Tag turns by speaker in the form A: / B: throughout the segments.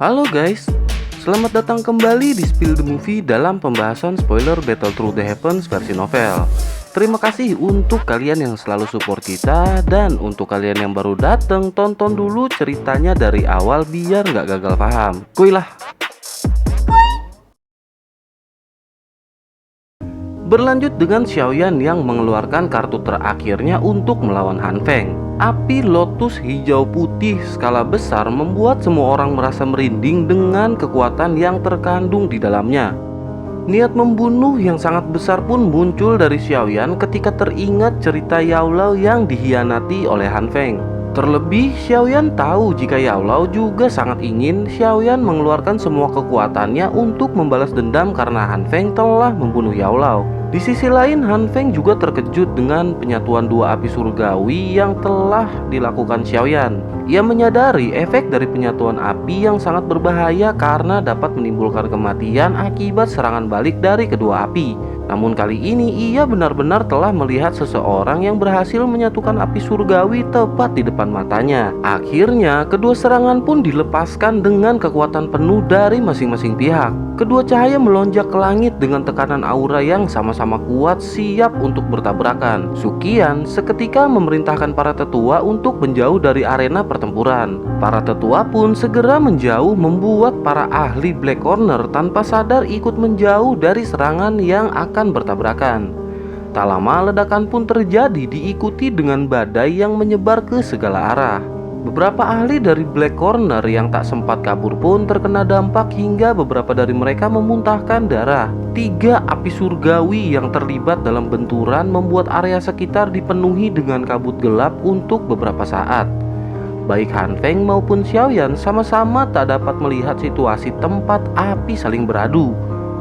A: Halo guys, selamat datang kembali di Spill the Movie dalam pembahasan spoiler Battle Through the Heavens versi novel. Terima kasih untuk kalian yang selalu support kita, dan untuk kalian yang baru datang, tonton dulu ceritanya dari awal biar nggak gagal paham. Kuy lah. Berlanjut dengan Xiaoyan yang mengeluarkan kartu terakhirnya untuk melawan Han Feng. Api lotus hijau putih skala besar membuat semua orang merasa merinding dengan kekuatan yang terkandung di dalamnya. Niat membunuh yang sangat besar pun muncul dari Xiaoyan ketika teringat cerita Yao Lao yang dihianati oleh Han Feng. Terlebih, Xiaoyan tahu jika Yao Lao juga sangat ingin Xiaoyan mengeluarkan semua kekuatannya untuk membalas dendam karena Han Feng telah membunuh Yao Lao. Di sisi lain, Han Feng juga terkejut dengan penyatuan dua api surgawi yang telah dilakukan Xiaoyan. Ia menyadari efek dari penyatuan api yang sangat berbahaya karena dapat menimbulkan kematian akibat serangan balik dari kedua api. Namun kali ini ia benar-benar telah melihat seseorang yang berhasil menyatukan api surgawi tepat di depan matanya. Akhirnya, kedua serangan pun dilepaskan dengan kekuatan penuh dari masing-masing pihak. Kedua cahaya melonjak ke langit dengan tekanan aura yang sama-sama kuat, siap untuk bertabrakan. Suqian seketika memerintahkan para tetua untuk menjauh dari arena pertempuran. Para tetua pun segera menjauh, membuat para ahli Black Corner tanpa sadar ikut menjauh dari serangan yang akan bertabrakan. Tak lama ledakan pun terjadi, diikuti dengan badai yang menyebar ke segala arah. Beberapa ahli dari Black Corner yang tak sempat kabur pun terkena dampak hingga beberapa dari mereka memuntahkan darah. Tiga api surgawi yang terlibat dalam benturan membuat area sekitar dipenuhi dengan kabut gelap untuk beberapa saat. Baik Han Feng maupun Xiaoyan sama-sama tak dapat melihat situasi tempat api saling beradu.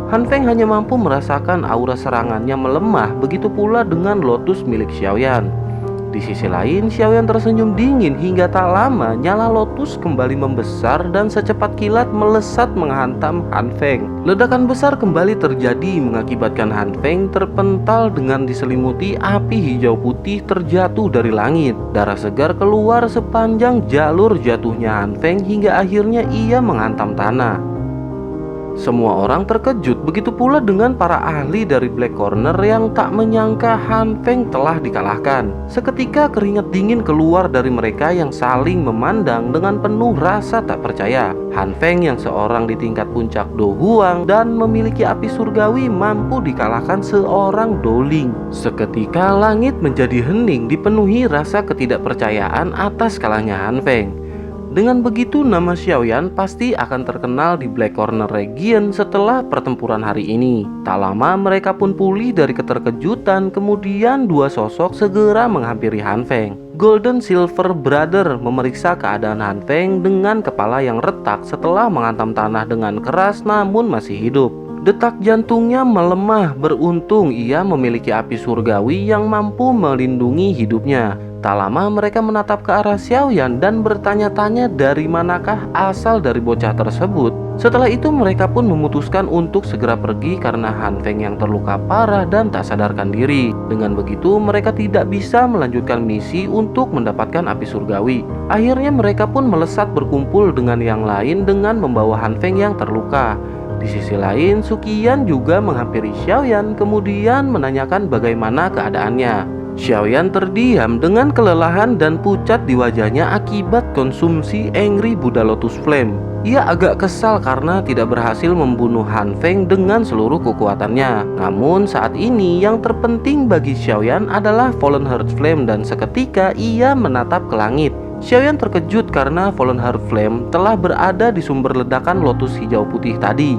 A: Han Feng hanya mampu merasakan aura serangannya melemah, begitu pula dengan lotus milik Xiaoyan. Di sisi lain, Xiaoyan tersenyum dingin hingga tak lama nyala lotus kembali membesar dan secepat kilat melesat menghantam Han Feng. Ledakan besar kembali terjadi mengakibatkan Han Feng terpental dengan diselimuti api hijau putih terjatuh dari langit. Darah segar keluar sepanjang jalur jatuhnya Han Feng hingga akhirnya ia menghantam tanah. Semua orang terkejut, begitu pula dengan para ahli dari Black Corner yang tak menyangka Han Feng telah dikalahkan. Seketika keringat dingin keluar dari mereka yang saling memandang dengan penuh rasa tak percaya. Han Feng yang seorang di tingkat puncak Do Huang dan memiliki api surgawi mampu dikalahkan seorang Doling. Seketika langit menjadi hening, dipenuhi rasa ketidakpercayaan atas kalahnya Han Feng. Dengan begitu, nama Xiaoyan pasti akan terkenal di Black Corner Region setelah pertempuran hari ini. Tak lama mereka pun pulih dari keterkejutan, kemudian dua sosok segera menghampiri Han Feng. Golden Silver Brother memeriksa keadaan Han Feng dengan kepala yang retak setelah menghantam tanah dengan keras namun masih hidup. Detak jantungnya melemah, beruntung ia memiliki api surgawi yang mampu melindungi hidupnya. Tak lama mereka menatap ke arah Xiaoyan dan bertanya-tanya dari manakah asal dari bocah tersebut. Setelah itu mereka pun memutuskan untuk segera pergi karena Han Feng yang terluka parah dan tak sadarkan diri. Dengan begitu mereka tidak bisa melanjutkan misi untuk mendapatkan api surgawi. Akhirnya mereka pun melesat berkumpul dengan yang lain dengan membawa Han Feng yang terluka. Di sisi lain, Suqian juga menghampiri Xiaoyan kemudian menanyakan bagaimana keadaannya. Xiaoyan terdiam dengan kelelahan dan pucat di wajahnya akibat konsumsi Angry Buddha Lotus Flame. Ia agak kesal karena tidak berhasil membunuh Han Feng dengan seluruh kekuatannya. Namun saat ini yang terpenting bagi Xiaoyan adalah Fallen Heart Flame dan seketika ia menatap ke langit. Xiaoyan terkejut karena Fallen Heart Flame telah berada di sumber ledakan lotus hijau putih tadi.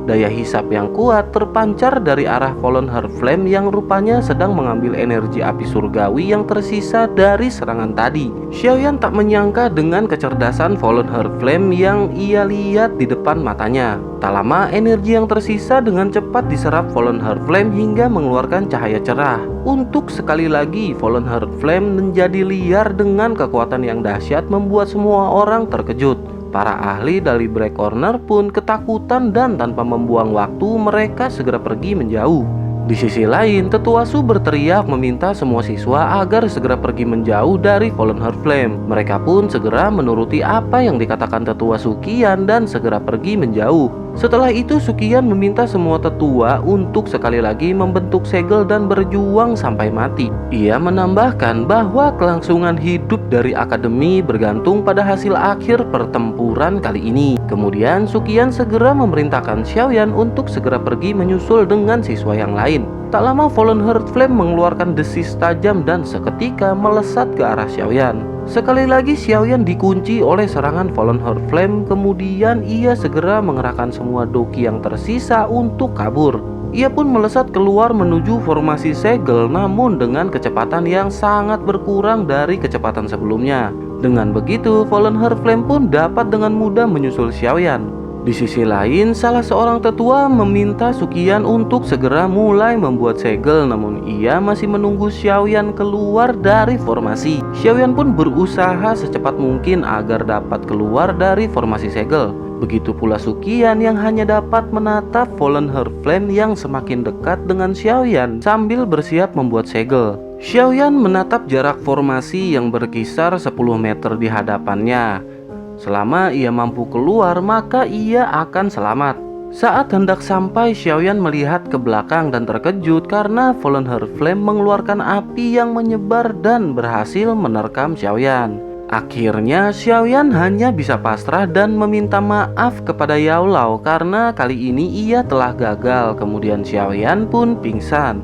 A: Daya hisap yang kuat terpancar dari arah Fallen Heart Flame yang rupanya sedang mengambil energi api surgawi yang tersisa dari serangan tadi. Xiaoyan tak menyangka dengan kecerdasan Fallen Heart Flame yang ia lihat di depan matanya. Tak lama energi yang tersisa dengan cepat diserap Fallen Heart Flame hingga mengeluarkan cahaya cerah. Untuk sekali lagi Fallen Heart Flame menjadi liar dengan kekuatan yang dahsyat membuat semua orang terkejut. Para ahli dari Black Corner pun ketakutan dan tanpa membuang waktu mereka segera pergi menjauh. Di sisi lain, Tetua Su berteriak meminta semua siswa agar segera pergi menjauh dari Fallen Heart Flame. Mereka pun segera menuruti apa yang dikatakan Tetua Suqian dan segera pergi menjauh. Setelah itu Suqian meminta semua tetua untuk sekali lagi membentuk segel dan berjuang sampai mati. Ia menambahkan bahwa kelangsungan hidup dari akademi bergantung pada hasil akhir pertempuran kali ini. Kemudian Suqian segera memerintahkan Xiaoyan untuk segera pergi menyusul dengan siswa yang lain. Tak lama Fallen Heart Flame mengeluarkan desis tajam dan seketika melesat ke arah Xiaoyan. Sekali lagi Xiaoyan dikunci oleh serangan Fallen Heart Flame. Kemudian ia segera mengerahkan semua doki yang tersisa untuk kabur. Ia pun melesat keluar menuju formasi segel, namun dengan kecepatan yang sangat berkurang dari kecepatan sebelumnya. Dengan begitu Fallen Heart Flame pun dapat dengan mudah menyusul Xiaoyan. Di sisi lain, salah seorang tetua meminta Suqian untuk segera mulai membuat segel, namun ia masih menunggu Xiaoyan keluar dari formasi. Xiaoyan pun berusaha secepat mungkin agar dapat keluar dari formasi segel. Begitu pula Suqian yang hanya dapat menatap Fallen Heart Flame yang semakin dekat dengan Xiaoyan sambil bersiap membuat segel. Xiaoyan menatap jarak formasi yang berkisar 10 meter di hadapannya. Selama ia mampu keluar, maka ia akan selamat. Saat hendak sampai, Xiaoyan melihat ke belakang dan terkejut karena Fallen Heart Flame mengeluarkan api yang menyebar dan berhasil menerkam Xiaoyan. Akhirnya Xiaoyan hanya bisa pasrah dan meminta maaf kepada Yao Lao karena kali ini ia telah gagal. Kemudian Xiaoyan pun pingsan.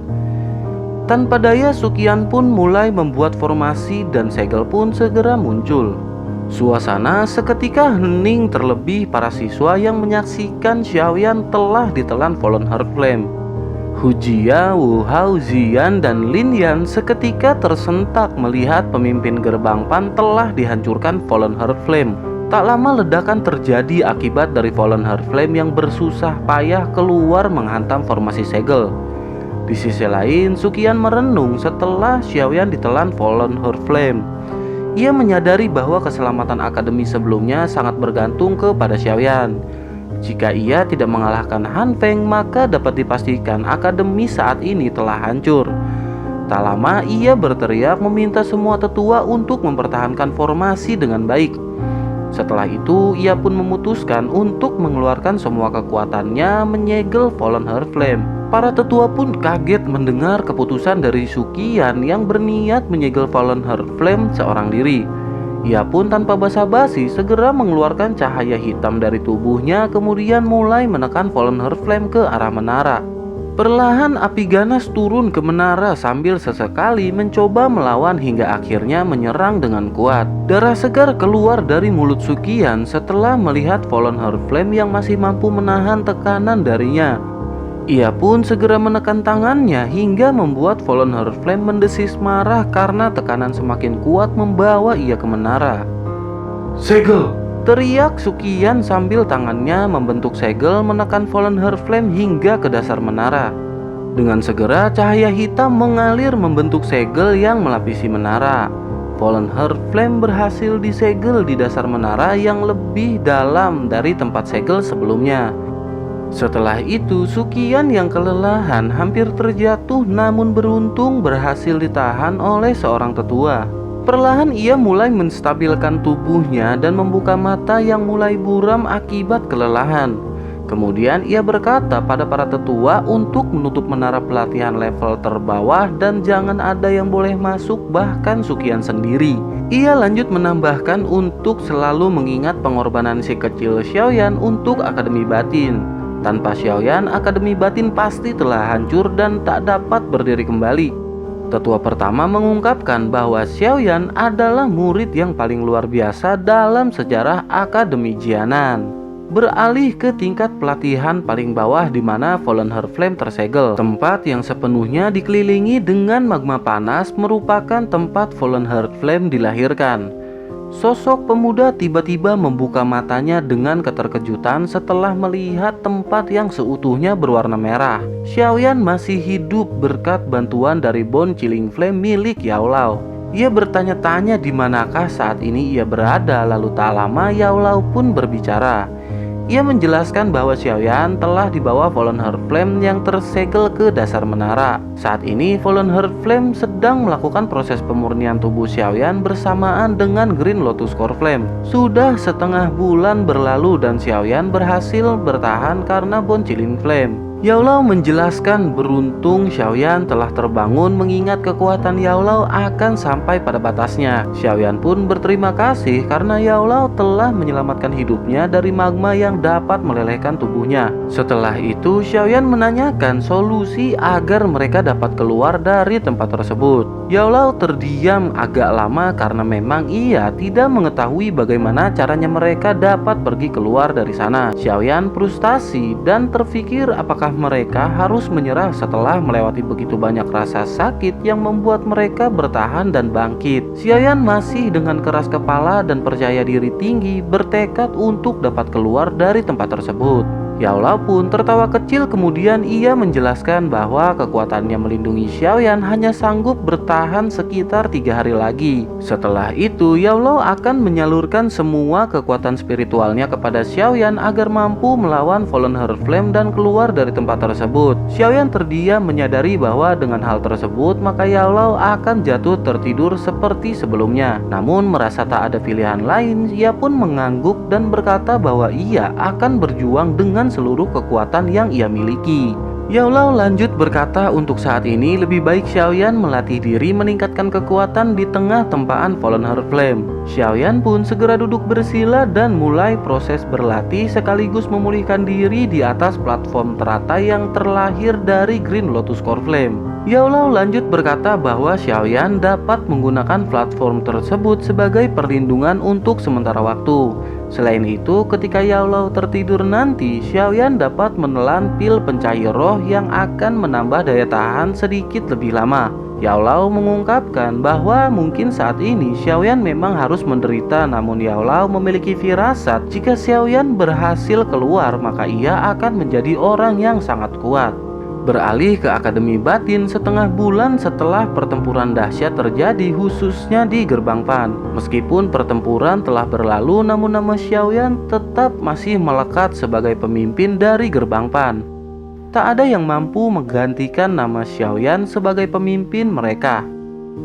A: Tanpa daya Suqian pun mulai membuat formasi dan segel pun segera muncul. Suasana seketika hening, terlebih para siswa yang menyaksikan Xiaoyan telah ditelan Fallen Heart Flame. Hu Jia, Wu Hao, Ziyan, dan Lin Yan seketika tersentak melihat pemimpin gerbang Pan telah dihancurkan Fallen Heart Flame. Tak lama ledakan terjadi akibat dari Fallen Heart Flame yang bersusah payah keluar menghantam formasi segel. Di sisi lain, Suqian merenung setelah Xiaoyan ditelan Fallen Heart Flame. Ia menyadari bahwa keselamatan akademi sebelumnya sangat bergantung kepada Xiaoyan. Jika ia tidak mengalahkan Han Feng, maka dapat dipastikan akademi saat ini telah hancur. Tak lama ia berteriak meminta semua tetua untuk mempertahankan formasi dengan baik. Setelah itu ia pun memutuskan untuk mengeluarkan semua kekuatannya menyegel Fallen Heart Flame. Para tetua pun kaget mendengar keputusan dari Suqian yang berniat menyegel Fallen Heart Flame seorang diri. Ia pun tanpa basa-basi segera mengeluarkan cahaya hitam dari tubuhnya, kemudian mulai menekan Fallen Heart Flame ke arah menara. Perlahan api ganas turun ke menara sambil sesekali mencoba melawan hingga akhirnya menyerang dengan kuat. Darah segar keluar dari mulut Suqian setelah melihat Fallen Heart Flame yang masih mampu menahan tekanan darinya. Ia pun segera menekan tangannya hingga membuat Fallen Heart Flame mendesis marah karena tekanan semakin kuat membawa ia ke menara. "Segel!" teriak Suqian sambil tangannya membentuk segel menekan Fallen Heart Flame hingga ke dasar menara. Dengan segera cahaya hitam mengalir membentuk segel yang melapisi menara. Fallen Heart Flame berhasil disegel di dasar menara yang lebih dalam dari tempat segel sebelumnya. Setelah itu Suqian yang kelelahan hampir terjatuh, namun beruntung berhasil ditahan oleh seorang tetua. Perlahan ia mulai menstabilkan tubuhnya dan membuka mata yang mulai buram akibat kelelahan. Kemudian ia berkata pada para tetua untuk menutup menara pelatihan level terbawah dan jangan ada yang boleh masuk, bahkan Suqian sendiri. Ia lanjut menambahkan untuk selalu mengingat pengorbanan si kecil Xiaoyan untuk Akademi Batin. Tanpa Xiaoyan, Akademi Batin pasti telah hancur dan tak dapat berdiri kembali. Tetua pertama mengungkapkan bahwa Xiaoyan adalah murid yang paling luar biasa dalam sejarah Akademi Jianan. Beralih ke tingkat pelatihan paling bawah di mana Fallen Heart Flame tersegel. Tempat yang sepenuhnya dikelilingi dengan magma panas merupakan tempat Fallen Heart Flame dilahirkan. Sosok pemuda tiba-tiba membuka matanya dengan keterkejutan setelah melihat tempat yang seutuhnya berwarna merah. Xiaoyan masih hidup berkat bantuan dari Bone Chilling Flame milik Yao Lao. Ia bertanya-tanya di manakah saat ini ia berada, lalu tak lama Yao Lao pun berbicara. Ia menjelaskan bahwa Xiaoyan telah dibawa Fallen Heart Flame yang tersegel ke dasar menara. Saat ini Fallen Heart Flame sedang melakukan proses pemurnian tubuh Xiaoyan bersamaan dengan Green Lotus Core Flame. Sudah setengah bulan berlalu dan Xiaoyan berhasil bertahan karena Boncilin Flame. Yao Lao menjelaskan beruntung Xiaoyan telah terbangun mengingat kekuatan Yao Lao akan sampai pada batasnya. Xiaoyan pun berterima kasih karena Yao Lao telah menyelamatkan hidupnya dari magma yang dapat melelehkan tubuhnya. Setelah itu Xiaoyan menanyakan solusi agar mereka dapat keluar dari tempat tersebut. Yao Lao terdiam agak lama karena memang ia tidak mengetahui bagaimana caranya mereka dapat pergi keluar dari sana. Xiaoyan frustasi dan terpikir apakah mereka harus menyerah setelah melewati begitu banyak rasa sakit yang membuat mereka bertahan dan bangkit. Xiaoyan masih dengan keras kepala dan percaya diri tinggi bertekad untuk dapat keluar dari tempat tersebut. Yao Lao pun tertawa kecil, kemudian ia menjelaskan bahwa kekuatannya melindungi Xiaoyan hanya sanggup bertahan sekitar 3 hari lagi. Setelah itu Yao Lao akan menyalurkan semua kekuatan spiritualnya kepada Xiaoyan agar mampu melawan Fallen Heart Flame dan keluar dari tempat tersebut. Xiaoyan terdiam menyadari bahwa dengan hal tersebut maka Yao Lao akan jatuh tertidur seperti sebelumnya. Namun merasa tak ada pilihan lain, ia pun mengangguk dan berkata bahwa ia akan berjuang dengan seluruh kekuatan yang ia miliki. Yao Lao lanjut berkata untuk saat ini lebih baik Xiaoyan melatih diri meningkatkan kekuatan di tengah tempaan Fallen Heart Flame. Xiaoyan pun segera duduk bersila dan mulai proses berlatih sekaligus memulihkan diri di atas platform teratai yang terlahir dari Green Lotus Core Flame. Yao Lao lanjut berkata bahwa Xiaoyan dapat menggunakan platform tersebut sebagai perlindungan untuk sementara waktu. Selain itu, ketika Yao Lao tertidur nanti, Xiaoyan dapat menelan pil pencair roh yang akan menambah daya tahan sedikit lebih lama. Yao Lao mengungkapkan bahwa mungkin saat ini Xiaoyan memang harus menderita, namun Yao Lao memiliki firasat jika Xiaoyan berhasil keluar maka ia akan menjadi orang yang sangat kuat. Beralih ke Akademi Batin setengah bulan setelah pertempuran dahsyat terjadi khususnya di Gerbang Pan. Meskipun pertempuran telah berlalu, namun nama Xiaoyan tetap masih melekat sebagai pemimpin dari Gerbang Pan. Tak ada yang mampu menggantikan nama Xiaoyan sebagai pemimpin mereka.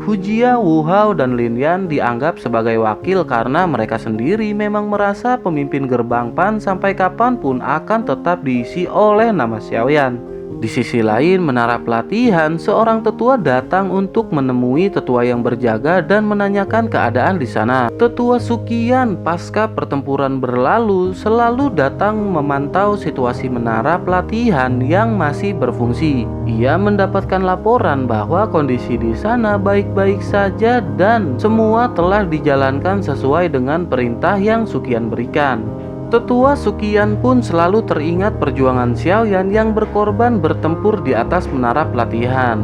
A: Hu Jia, Wu Hao, dan Lin Yan dianggap sebagai wakil karena mereka sendiri memang merasa pemimpin Gerbang Pan sampai kapanpun akan tetap diisi oleh nama Xiaoyan. Di sisi lain, menara pelatihan, seorang tetua datang untuk menemui tetua yang berjaga dan menanyakan keadaan di sana. Tetua Sukian pasca pertempuran berlalu selalu datang memantau situasi menara pelatihan yang masih berfungsi. Ia mendapatkan laporan bahwa kondisi di sana baik-baik saja dan semua telah dijalankan sesuai dengan perintah yang Sukian berikan. Tetua Sukian pun selalu teringat perjuangan Xiaoyan yang berkorban bertempur di atas menara pelatihan.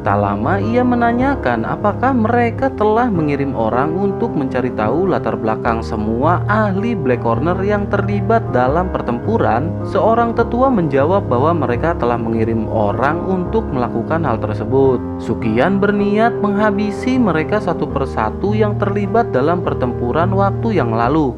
A: Tak lama ia menanyakan apakah mereka telah mengirim orang untuk mencari tahu latar belakang semua ahli Black Corner yang terlibat dalam pertempuran. Seorang tetua menjawab bahwa mereka telah mengirim orang untuk melakukan hal tersebut. Sukian berniat menghabisi mereka satu persatu yang terlibat dalam pertempuran waktu yang lalu.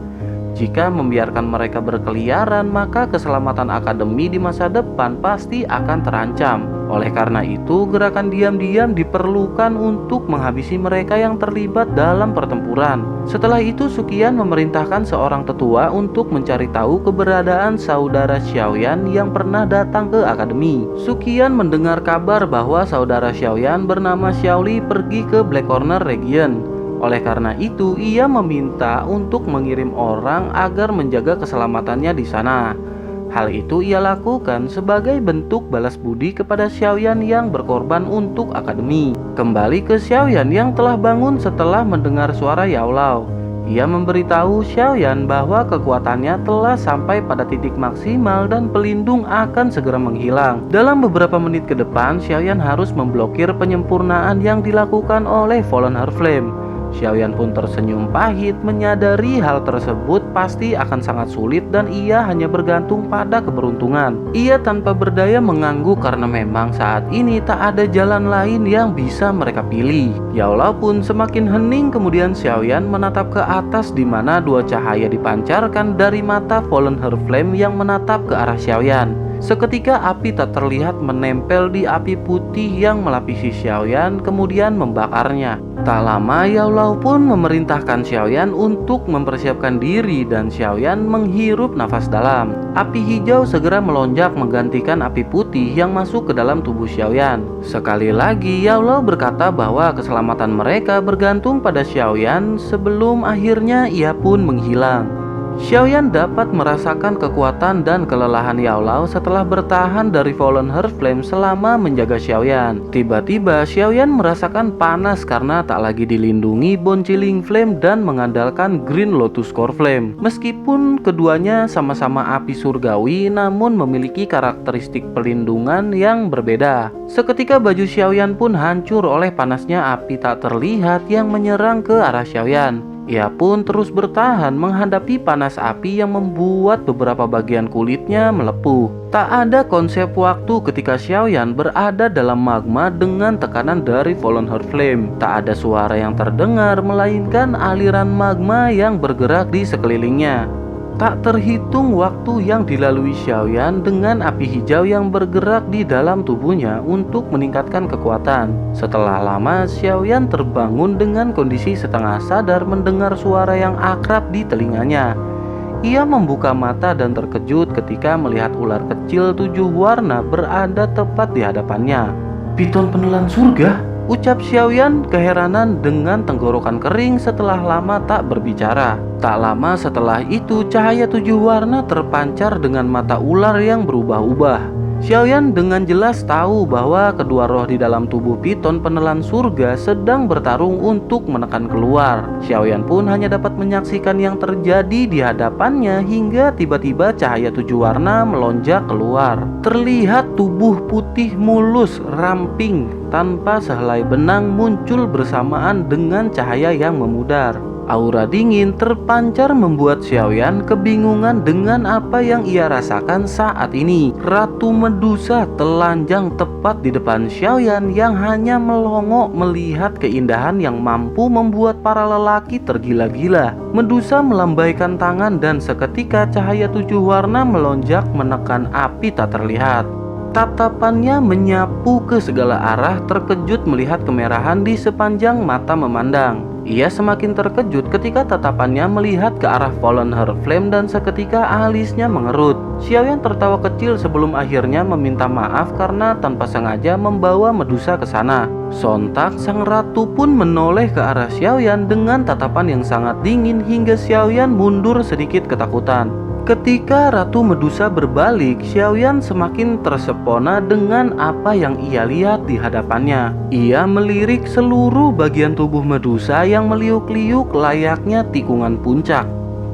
A: Jika membiarkan mereka berkeliaran, maka keselamatan akademi di masa depan pasti akan terancam. Oleh karena itu, gerakan diam-diam diperlukan untuk menghabisi mereka yang terlibat dalam pertempuran. Setelah itu, Sukian memerintahkan seorang tetua untuk mencari tahu keberadaan saudara Xiaoyan yang pernah datang ke akademi. Sukian mendengar kabar bahwa saudara Xiaoyan bernama Xiaoli pergi ke Black Corner Region. Oleh karena itu, ia meminta untuk mengirim orang agar menjaga keselamatannya di sana. Hal itu ia lakukan sebagai bentuk balas budi kepada Xiaoyan yang berkorban untuk akademi. Kembali ke Xiaoyan yang telah bangun setelah mendengar suara Yao Lao. Ia memberitahu Xiaoyan bahwa kekuatannya telah sampai pada titik maksimal dan pelindung akan segera menghilang. Dalam beberapa menit ke depan, Xiaoyan harus memblokir penyempurnaan yang dilakukan oleh Fallen Heart Flame. Xiaoyan pun tersenyum pahit, menyadari hal tersebut pasti akan sangat sulit dan ia hanya bergantung pada keberuntungan. Ia tanpa berdaya mengangguk karena memang saat ini tak ada jalan lain yang bisa mereka pilih. Yaolau pun semakin hening, kemudian Xiaoyan menatap ke atas di mana dua cahaya dipancarkan dari mata Fallen Her Flame yang menatap ke arah Xiaoyan. Seketika api tak terlihat menempel di api putih yang melapisi Xiaoyan kemudian membakarnya. Tak lama Yaolau pun memerintahkan Xiaoyan untuk mempersiapkan diri dan Xiaoyan menghirup nafas dalam. Api hijau segera melonjak menggantikan api putih yang masuk ke dalam tubuh Xiaoyan. Sekali lagi Yaolau berkata bahwa keselamatan mereka bergantung pada Xiaoyan sebelum akhirnya ia pun menghilang. Xiaoyan dapat merasakan kekuatan dan kelelahan Yaolau setelah bertahan dari Fallen Her Flame selama menjaga Xiaoyan. Tiba-tiba Xiaoyan merasakan panas karena tak lagi dilindungi Bone Chilling Flame dan mengandalkan Green Lotus Core Flame. Meskipun keduanya sama-sama api surgawi, namun memiliki karakteristik pelindungan yang berbeda. Seketika baju Xiaoyan pun hancur oleh panasnya api tak terlihat yang menyerang ke arah Xiaoyan. Ia pun terus bertahan menghadapi panas api yang membuat beberapa bagian kulitnya melepuh. Tak ada konsep waktu ketika Xiaoyan berada dalam magma dengan tekanan dari Fallen Her Flame. Tak ada suara yang terdengar melainkan aliran magma yang bergerak di sekelilingnya. Tak terhitung waktu yang dilalui Xiaoyan dengan api hijau yang bergerak di dalam tubuhnya untuk meningkatkan kekuatan. Setelah lama, Xiaoyan terbangun dengan kondisi setengah sadar mendengar suara yang akrab di telinganya. Ia membuka mata dan terkejut ketika melihat ular kecil 7 warna berada tepat di hadapannya. "Piton penelan surga?" ucap Xiaoyan keheranan dengan tenggorokan kering setelah lama tak berbicara. Tak lama setelah itu cahaya 7 warna terpancar dengan mata ular yang berubah-ubah. Xiaoyan dengan jelas tahu bahwa kedua roh di dalam tubuh piton penelan surga sedang bertarung untuk menekan keluar. Xiaoyan pun hanya dapat menyaksikan yang terjadi di hadapannya hingga tiba-tiba cahaya 7 warna melonjak keluar. Terlihat tubuh putih mulus, ramping, tanpa sehelai benang muncul bersamaan dengan cahaya yang memudar. Aura dingin terpancar membuat Xiaoyan kebingungan dengan apa yang ia rasakan saat ini. Ratu Medusa telanjang tepat di depan Xiaoyan yang hanya melongo melihat keindahan yang mampu membuat para lelaki tergila-gila. Medusa melambaikan tangan dan seketika cahaya 7 warna melonjak menekan api tak terlihat. Tatapannya menyapu ke segala arah, terkejut melihat kemerahan di sepanjang mata memandang. Ia semakin terkejut ketika tatapannya melihat ke arah Fallen Her Flame dan seketika alisnya mengerut. Xiaoyan tertawa kecil sebelum akhirnya meminta maaf karena tanpa sengaja membawa Medusa ke sana. Sontak sang ratu pun menoleh ke arah Xiaoyan dengan tatapan yang sangat dingin hingga Xiaoyan mundur sedikit ketakutan. Ketika Ratu Medusa berbalik, Xiaoyan semakin tersepona dengan apa yang ia lihat di hadapannya. Ia melirik seluruh bagian tubuh Medusa yang meliuk-liuk layaknya tikungan puncak.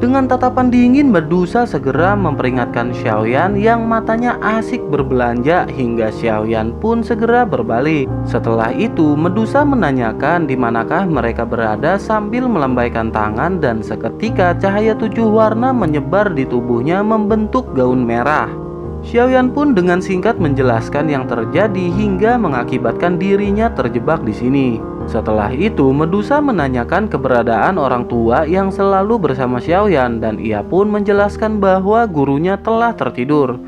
A: Dengan tatapan dingin, Medusa segera memperingatkan Xiaoyan yang matanya asik berbelanja hingga Xiaoyan pun segera berbalik. Setelah itu, Medusa menanyakan di manakah mereka berada sambil melambaikan tangan dan seketika cahaya 7 warna menyebar di tubuhnya membentuk gaun merah. Xiaoyan pun dengan singkat menjelaskan yang terjadi hingga mengakibatkan dirinya terjebak di sini. Setelah itu, Medusa menanyakan keberadaan orang tua yang selalu bersama Xiaoyan dan ia pun menjelaskan bahwa gurunya telah tertidur.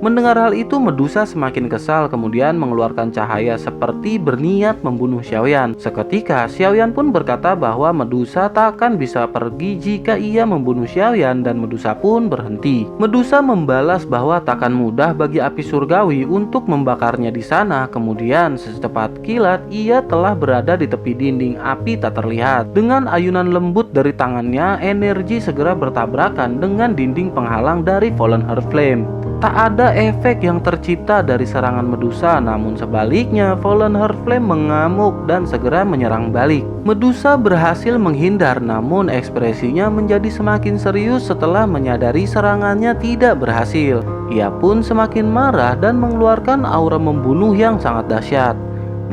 A: Mendengar hal itu, Medusa semakin kesal kemudian mengeluarkan cahaya seperti berniat membunuh Xiaoyan. Seketika, Xiaoyan pun berkata bahwa Medusa tak akan bisa pergi jika ia membunuh Xiaoyan dan Medusa pun berhenti. Medusa membalas bahwa takkan mudah bagi api surgawi untuk membakarnya di sana. Kemudian, secepat kilat ia telah berada di tepi dinding api tak terlihat. Dengan ayunan lembut dari tangannya, energi segera bertabrakan dengan dinding penghalang dari Fallen Her Flame. Tak ada efek yang tercipta dari serangan Medusa, namun sebaliknya Fallen Her Flame mengamuk dan segera menyerang balik. Medusa berhasil menghindar, namun ekspresinya menjadi semakin serius setelah menyadari serangannya tidak berhasil. Ia pun semakin marah dan mengeluarkan aura membunuh yang sangat dahsyat.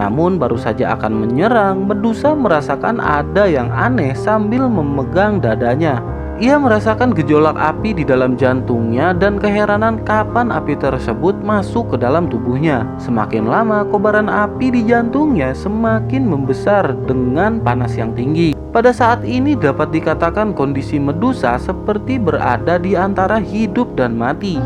A: Namun baru saja akan menyerang, Medusa merasakan ada yang aneh sambil memegang dadanya. Ia merasakan gejolak api di dalam jantungnya dan keheranan kapan api tersebut masuk ke dalam tubuhnya. Semakin lama kobaran api di jantungnya semakin membesar dengan panas yang tinggi. Pada saat ini dapat dikatakan kondisi Medusa seperti berada di antara hidup dan mati.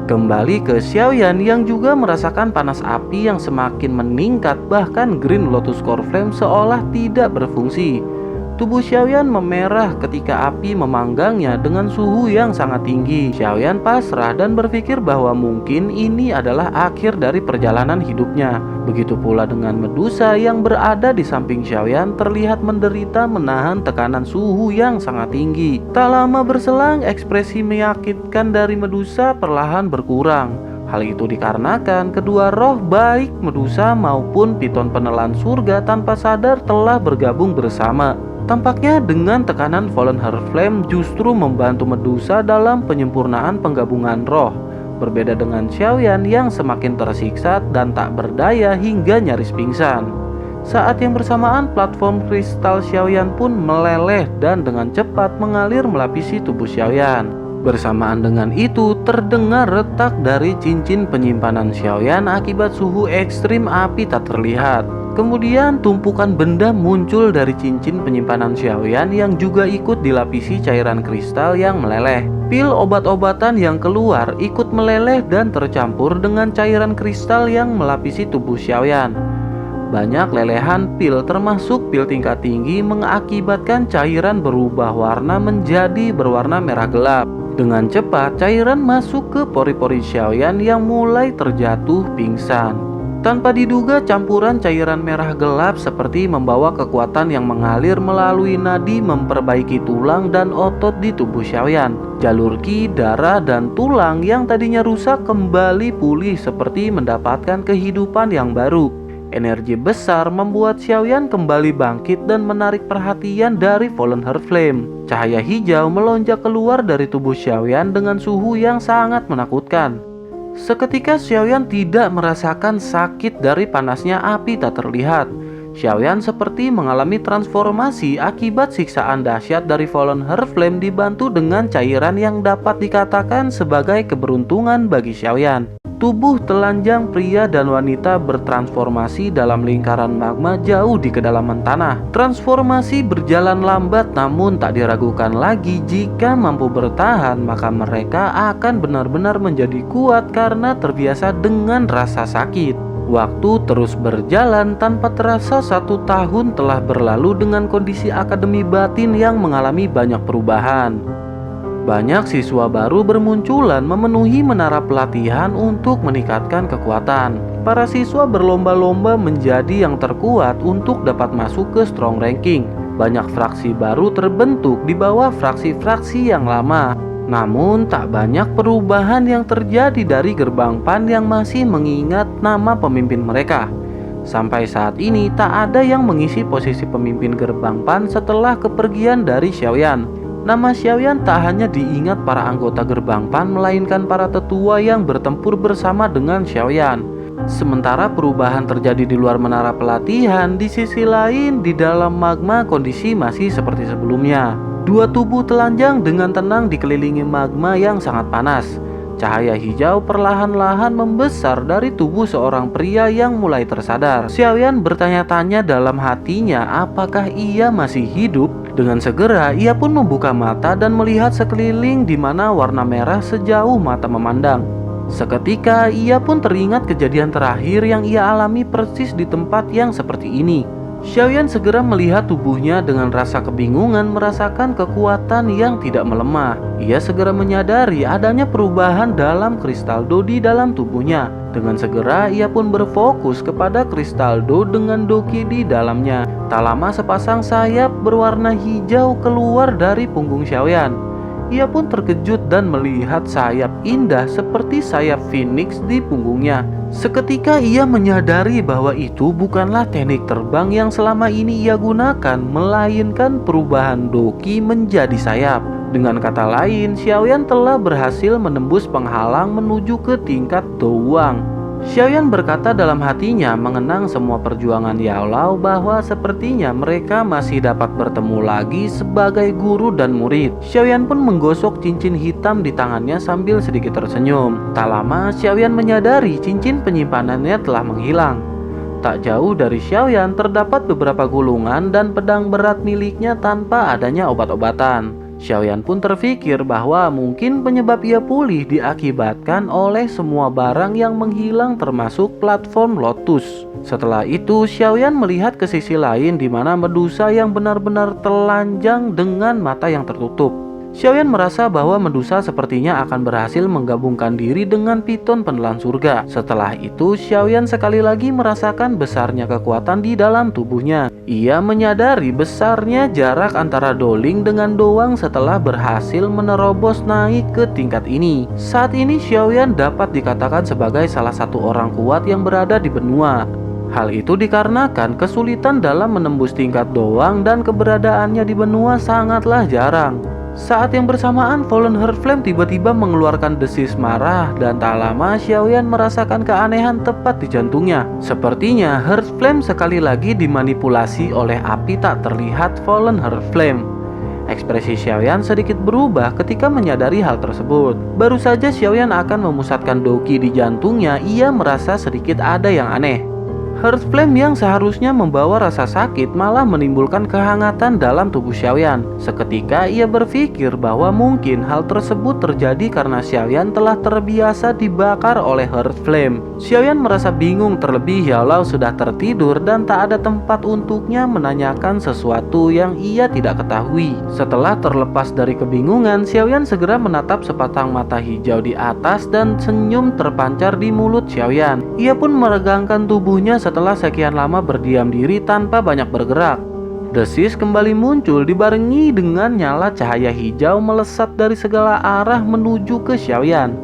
A: Kembali ke Xiaoyan yang juga merasakan panas api yang semakin meningkat, bahkan Green Lotus Core Flame seolah tidak berfungsi. Tubuh Xiaoyan memerah ketika api memanggangnya dengan suhu yang sangat tinggi. Xiaoyan pasrah dan berpikir bahwa mungkin ini adalah akhir dari perjalanan hidupnya. Begitu pula dengan Medusa yang berada di samping Xiaoyan terlihat menderita menahan tekanan suhu yang sangat tinggi. Tak lama berselang, ekspresi menyakitkan dari Medusa perlahan berkurang. Hal itu dikarenakan kedua roh baik Medusa maupun Piton Penelan Surga tanpa sadar telah bergabung bersama. Tampaknya dengan tekanan Fallen Heart Flame justru membantu Medusa dalam penyempurnaan penggabungan roh. Berbeda dengan Xiaoyan yang semakin tersiksa dan tak berdaya hingga nyaris pingsan. Saat yang bersamaan platform kristal Xiaoyan pun meleleh dan dengan cepat mengalir melapisi tubuh Xiaoyan. Bersamaan dengan itu terdengar retak dari cincin penyimpanan Xiaoyan akibat suhu ekstrim api tak terlihat. Kemudian tumpukan benda muncul dari cincin penyimpanan Xiaoyan yang juga ikut dilapisi cairan kristal yang meleleh. Pil obat-obatan yang keluar ikut meleleh dan tercampur dengan cairan kristal yang melapisi tubuh Xiaoyan. Banyak lelehan pil termasuk pil tingkat tinggi mengakibatkan cairan berubah warna menjadi berwarna merah gelap. Dengan cepat cairan masuk ke pori-pori Xiaoyan yang mulai terjatuh pingsan. Tanpa diduga campuran cairan merah gelap seperti membawa kekuatan yang mengalir melalui nadi memperbaiki tulang dan otot di tubuh Xiaoyan. Jalur qi, darah, dan tulang yang tadinya rusak kembali pulih seperti mendapatkan kehidupan yang baru. Energi besar membuat Xiaoyan kembali bangkit dan menarik perhatian dari Fallen Heart Flame. Cahaya hijau melonjak keluar dari tubuh Xiaoyan dengan suhu yang sangat menakutkan. Seketika Xiaoyan tidak merasakan sakit dari panasnya api tak terlihat. Xiaoyan seperti mengalami transformasi akibat siksaan dahsyat dari Fallen Heart Flame dibantu dengan cairan yang dapat dikatakan sebagai keberuntungan bagi Xiaoyan. Tubuh telanjang pria dan wanita bertransformasi dalam lingkaran magma jauh di kedalaman tanah. Transformasi berjalan lambat namun tak diragukan lagi jika mampu bertahan maka mereka akan benar-benar menjadi kuat karena terbiasa dengan rasa sakit. Waktu terus berjalan tanpa terasa 1 tahun telah berlalu dengan kondisi Akademi Batin yang mengalami banyak perubahan. Banyak siswa baru bermunculan memenuhi menara pelatihan untuk meningkatkan kekuatan. Para siswa berlomba-lomba menjadi yang terkuat untuk dapat masuk ke strong ranking. Banyak fraksi baru terbentuk di bawah fraksi-fraksi yang lama. Namun tak banyak perubahan yang terjadi dari Gerbang Pan yang masih mengingat nama pemimpin mereka. Sampai saat ini tak ada yang mengisi posisi pemimpin Gerbang Pan setelah kepergian dari Xiaoyan. Nama Xiaoyan tak hanya diingat para anggota Gerbang Pan melainkan para tetua yang bertempur bersama dengan Xiaoyan. Sementara perubahan terjadi di luar menara pelatihan, di sisi lain di dalam magma kondisi masih seperti sebelumnya. Dua tubuh telanjang dengan tenang dikelilingi magma yang sangat panas. Cahaya hijau perlahan-lahan membesar dari tubuh seorang pria yang mulai tersadar. Xiaoyan bertanya-tanya dalam hatinya apakah ia masih hidup. Dengan segera ia pun membuka mata dan melihat sekeliling di mana warna merah sejauh mata memandang. Seketika ia pun teringat kejadian terakhir yang ia alami persis di tempat yang seperti ini. Xiaoyan segera melihat tubuhnya dengan rasa kebingungan merasakan kekuatan yang tidak melemah. Ia segera menyadari adanya perubahan dalam kristal Do di dalam tubuhnya. Dengan segera ia pun berfokus kepada kristal Do dengan doki di dalamnya. Tak lama sepasang sayap berwarna hijau keluar dari punggung Xiaoyan. Ia pun terkejut dan melihat sayap indah seperti sayap phoenix di punggungnya. Seketika ia menyadari bahwa itu bukanlah teknik terbang yang selama ini ia gunakan, melainkan perubahan doki menjadi sayap. Dengan kata lain, Xiaoyan telah berhasil menembus penghalang menuju ke tingkat Douang. Xiaoyan berkata dalam hatinya mengenang semua perjuangan Yao Lao bahwa sepertinya mereka masih dapat bertemu lagi sebagai guru dan murid. Xiaoyan pun menggosok cincin hitam di tangannya sambil sedikit tersenyum. Tak lama Xiaoyan menyadari cincin penyimpanannya telah menghilang. Tak jauh dari Xiaoyan terdapat beberapa gulungan dan pedang berat miliknya tanpa adanya obat-obatan. Xiaoyan pun terfikir bahwa mungkin penyebab ia pulih diakibatkan oleh semua barang yang menghilang termasuk platform Lotus. Setelah itu Xiaoyan melihat ke sisi lain di mana Medusa yang benar-benar telanjang dengan mata yang tertutup. Xiaoyan merasa bahwa Medusa sepertinya akan berhasil menggabungkan diri dengan Piton penelan surga. Setelah itu Xiaoyan sekali lagi merasakan besarnya kekuatan di dalam tubuhnya. Ia menyadari besarnya jarak antara Doling dengan Doang setelah berhasil menerobos naik ke tingkat ini. Saat ini Xiaoyan dapat dikatakan sebagai salah satu orang kuat yang berada di benua. Hal itu dikarenakan kesulitan dalam menembus tingkat Doang dan keberadaannya di benua sangatlah jarang. Saat yang bersamaan Fallen Heartflame tiba-tiba mengeluarkan desis marah dan tak lama Xiaoyan merasakan keanehan tepat di jantungnya. Sepertinya Heartflame sekali lagi dimanipulasi oleh api tak terlihat Fallen Heartflame. Ekspresi Xiaoyan sedikit berubah ketika menyadari hal tersebut. Baru saja Xiaoyan akan memusatkan Doki di jantungnya, ia merasa sedikit ada yang aneh. Heartflame yang seharusnya membawa rasa sakit malah menimbulkan kehangatan dalam tubuh Xiaoyan. Seketika ia berpikir bahwa mungkin hal tersebut terjadi karena Xiaoyan telah terbiasa dibakar oleh Heartflame. Xiaoyan merasa bingung, terlebih Yao Lao sudah tertidur dan tak ada tempat untuknya menanyakan sesuatu yang ia tidak ketahui. Setelah terlepas dari kebingungan, Xiaoyan segera menatap sepasang mata hijau di atas dan senyum terpancar di mulut Xiaoyan. Ia pun meregangkan tubuhnya setelah sekian lama berdiam diri tanpa banyak bergerak. Desis kembali muncul dibarengi dengan nyala cahaya hijau melesat dari segala arah menuju ke Xiaoyan.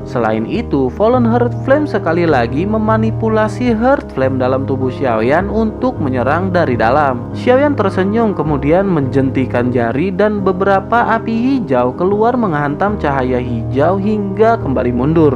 A: Selain itu, Fallen Heartflame sekali lagi memanipulasi Heartflame dalam tubuh Xiaoyan untuk menyerang dari dalam. Xiaoyan tersenyum kemudian menjentikan jari dan beberapa api hijau keluar menghantam cahaya hijau hingga kembali mundur.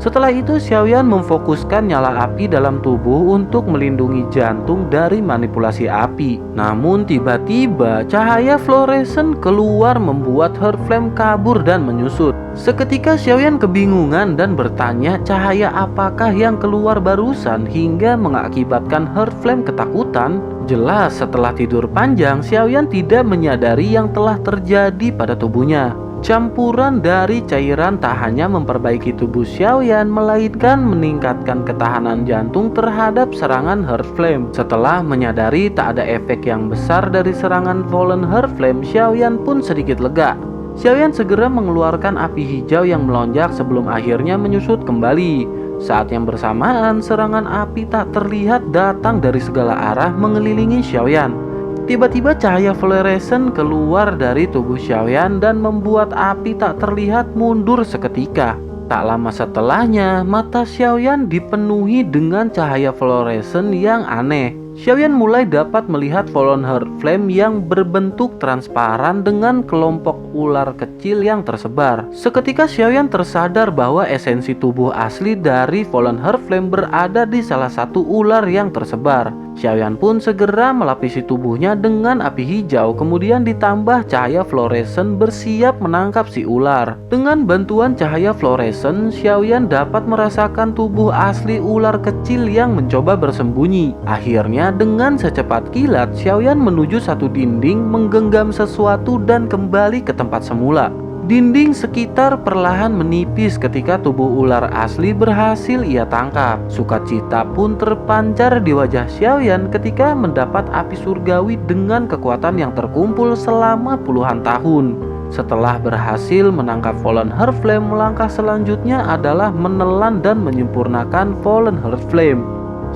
A: Setelah itu Xiaoyan memfokuskan nyala api dalam tubuh untuk melindungi jantung dari manipulasi api. Namun tiba-tiba cahaya fluoresen keluar membuat Heartflame kabur dan menyusut. Seketika Xiaoyan kebingungan dan bertanya cahaya apakah yang keluar barusan hingga mengakibatkan Heartflame ketakutan. Jelas setelah tidur panjang Xiaoyan tidak menyadari yang telah terjadi pada tubuhnya. Campuran dari cairan tak hanya memperbaiki tubuh Xiaoyan, melainkan meningkatkan ketahanan jantung terhadap serangan Heartflame. Setelah menyadari tak ada efek yang besar dari serangan Fallen Heartflame, Xiaoyan pun sedikit lega. Xiaoyan segera mengeluarkan api hijau yang melonjak sebelum akhirnya menyusut kembali. Saat yang bersamaan, serangan api tak terlihat datang dari segala arah mengelilingi Xiaoyan. Tiba-tiba cahaya fluoresen keluar dari tubuh Xiaoyan dan membuat api tak terlihat mundur seketika. Tak lama setelahnya, mata Xiaoyan dipenuhi dengan cahaya fluoresen yang aneh. Xiaoyan mulai dapat melihat Fallen Heartflame yang berbentuk transparan dengan kelompok ular kecil yang tersebar. Seketika Xiaoyan tersadar bahwa esensi tubuh asli dari Fallen Heartflame berada di salah satu ular yang tersebar. Xiaoyan pun segera melapisi tubuhnya dengan api hijau, kemudian ditambah cahaya fluoresen bersiap menangkap si ular. Dengan bantuan cahaya fluoresen, Xiaoyan dapat merasakan tubuh asli ular kecil yang mencoba bersembunyi. Akhirnya dengan secepat kilat, Xiaoyan menuju satu dinding, menggenggam sesuatu dan kembali ke tempat semula. Dinding sekitar perlahan menipis ketika tubuh ular asli berhasil ia tangkap. Sukacita pun terpancar di wajah Xiaoyan ketika mendapat api surgawi dengan kekuatan yang terkumpul selama puluhan tahun. Setelah berhasil menangkap Fallen Heartflame, langkah selanjutnya adalah menelan dan menyempurnakan Fallen Heartflame.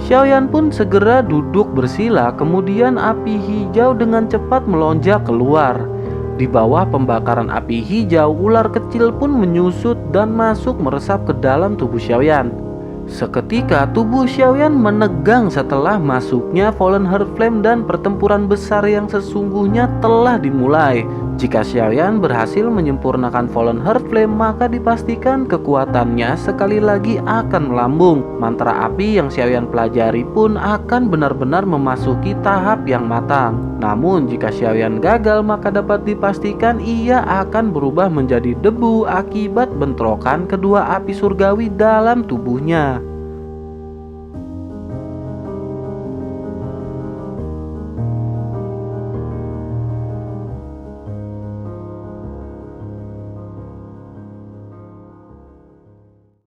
A: Xiaoyan pun segera duduk bersila, kemudian api hijau dengan cepat melonjak keluar. Di bawah pembakaran api hijau, ular kecil pun menyusut dan masuk meresap ke dalam tubuh Xiaoyan. Seketika tubuh Xiaoyan menegang setelah masuknya Fallen Heart Flame dan pertempuran besar yang sesungguhnya telah dimulai. Jika Xiaoyan berhasil menyempurnakan Fallen Heart Flame, maka dipastikan kekuatannya sekali lagi akan melambung. Mantra api yang Xiaoyan pelajari pun akan benar-benar memasuki tahap yang matang. Namun jika Xiaoyan gagal, maka dapat dipastikan ia akan berubah menjadi debu akibat bentrokan kedua api surgawi dalam tubuhnya.